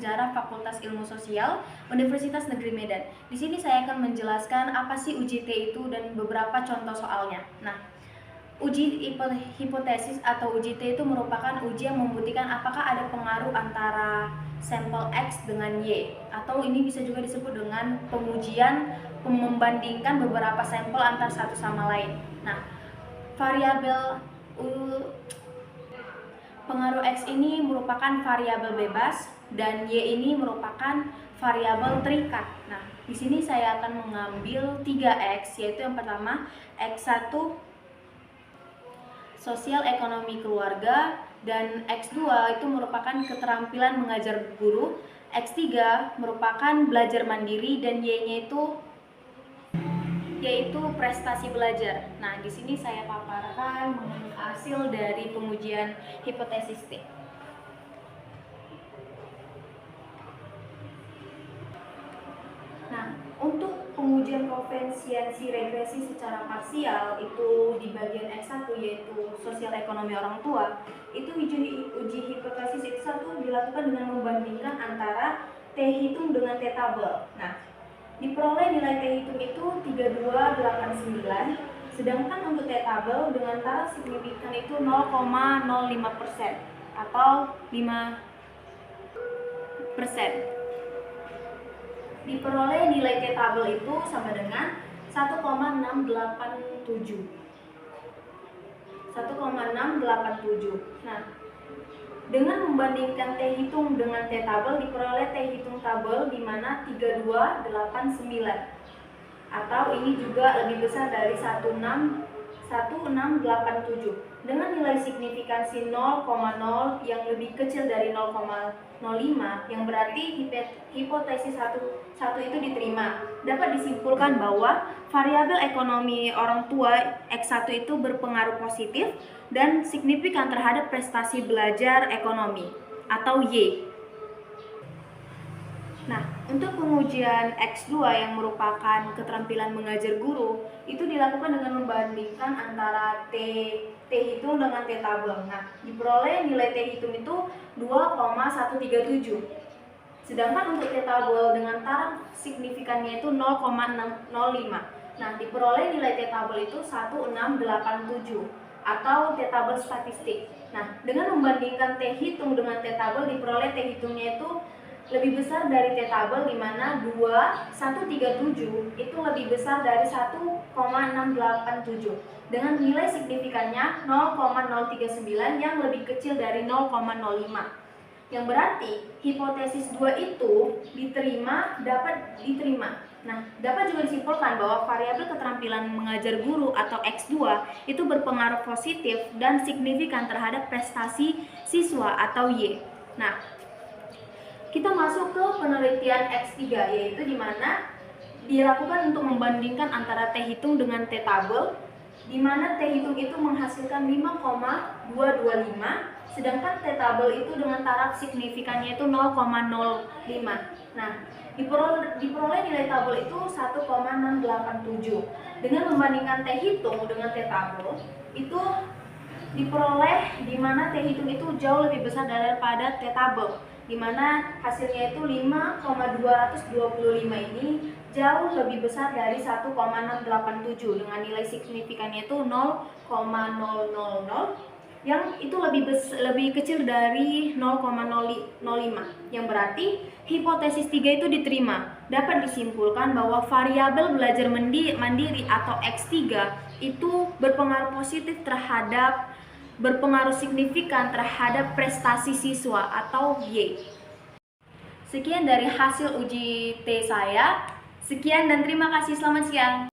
Sejarah Fakultas Ilmu Sosial Universitas Negeri Medan. Di sini saya akan menjelaskan apa sih uji T itu dan beberapa contoh soalnya. Nah, uji hipotesis atau uji T itu merupakan uji yang membuktikan apakah ada pengaruh antara sampel X dengan Y, atau ini bisa juga disebut dengan pengujian membandingkan beberapa sampel antar satu sama lain. Nah, variabel pengaruh X ini merupakan variabel bebas dan Y ini merupakan variabel terikat. Nah, di sini saya akan mengambil 3X, yaitu yang pertama X1 sosial ekonomi keluarga, dan X2 itu merupakan keterampilan mengajar guru, X3 merupakan belajar mandiri, dan Y-nya yaitu prestasi belajar. Nah, di sini saya paparkan hasil dari pengujian hipotesis T. Nah, untuk pengujian koefisiensi regresi secara parsial itu di bagian X1, yaitu sosial ekonomi orang tua, itu uji hipotesis X1 dilakukan dengan membandingkan antara T hitung dengan T tabel. Nah, diperoleh nilai T hitung itu 3289, sedangkan untuk T tabel dengan taraf signifikan itu 0,05% atau 5%. Diperoleh nilai T tabel itu sama dengan 1,687. Nah, dengan membandingkan T hitung dengan T tabel, diperoleh T hitung tabel di mana 3289, atau ini juga lebih besar dari 1687 dengan nilai signifikansi 0,0 yang lebih kecil dari 0,05, yang berarti hipotesis 1 itu diterima. Dapat disimpulkan bahwa variabel ekonomi orang tua X1 itu berpengaruh positif dan signifikan terhadap prestasi belajar ekonomi atau Y. Nah, untuk pengujian X2 yang merupakan keterampilan mengajar guru, itu dilakukan dengan membandingkan antara T hitung dengan T tabel. Nah, diperoleh nilai T hitung itu 2,137. Sedangkan untuk T tabel dengan taraf signifikannya itu 0,05. Nah, diperoleh nilai T tabel itu 1687 atau T tabel statistik. Nah, dengan membandingkan T hitung dengan T tabel, diperoleh T hitungnya itu lebih besar dari T tabel, di mana 2137 itu lebih besar dari 1,687 dengan nilai signifikannya 0,039 yang lebih kecil dari 0,05. Yang berarti hipotesis 2 itu dapat diterima. Nah, dapat juga disimpulkan bahwa variabel keterampilan mengajar guru atau X2 itu berpengaruh positif dan signifikan terhadap prestasi siswa atau Y. Nah, kita masuk ke penelitian X3, yaitu di mana dilakukan untuk membandingkan antara T hitung dengan T tabel, di mana T hitung itu menghasilkan 5,225, sedangkan T tabel itu dengan taraf signifikannya itu 0,05. Nah, diperoleh nilai tabel itu 1,687. Dengan membandingkan T hitung dengan T tabel, itu diperoleh di mana T hitung itu jauh lebih besar daripada T tabel, di mana hasilnya itu 5,225 ini jauh lebih besar dari 1,687 dengan nilai signifikannya itu 0,000, yang itu lebih kecil dari 0,005, yang berarti hipotesis 3 itu diterima. Dapat disimpulkan bahwa variabel belajar mandiri atau X3 itu berpengaruh signifikan terhadap prestasi siswa atau Y. Sekian dari hasil uji T saya. Sekian dan terima kasih. Selamat siang.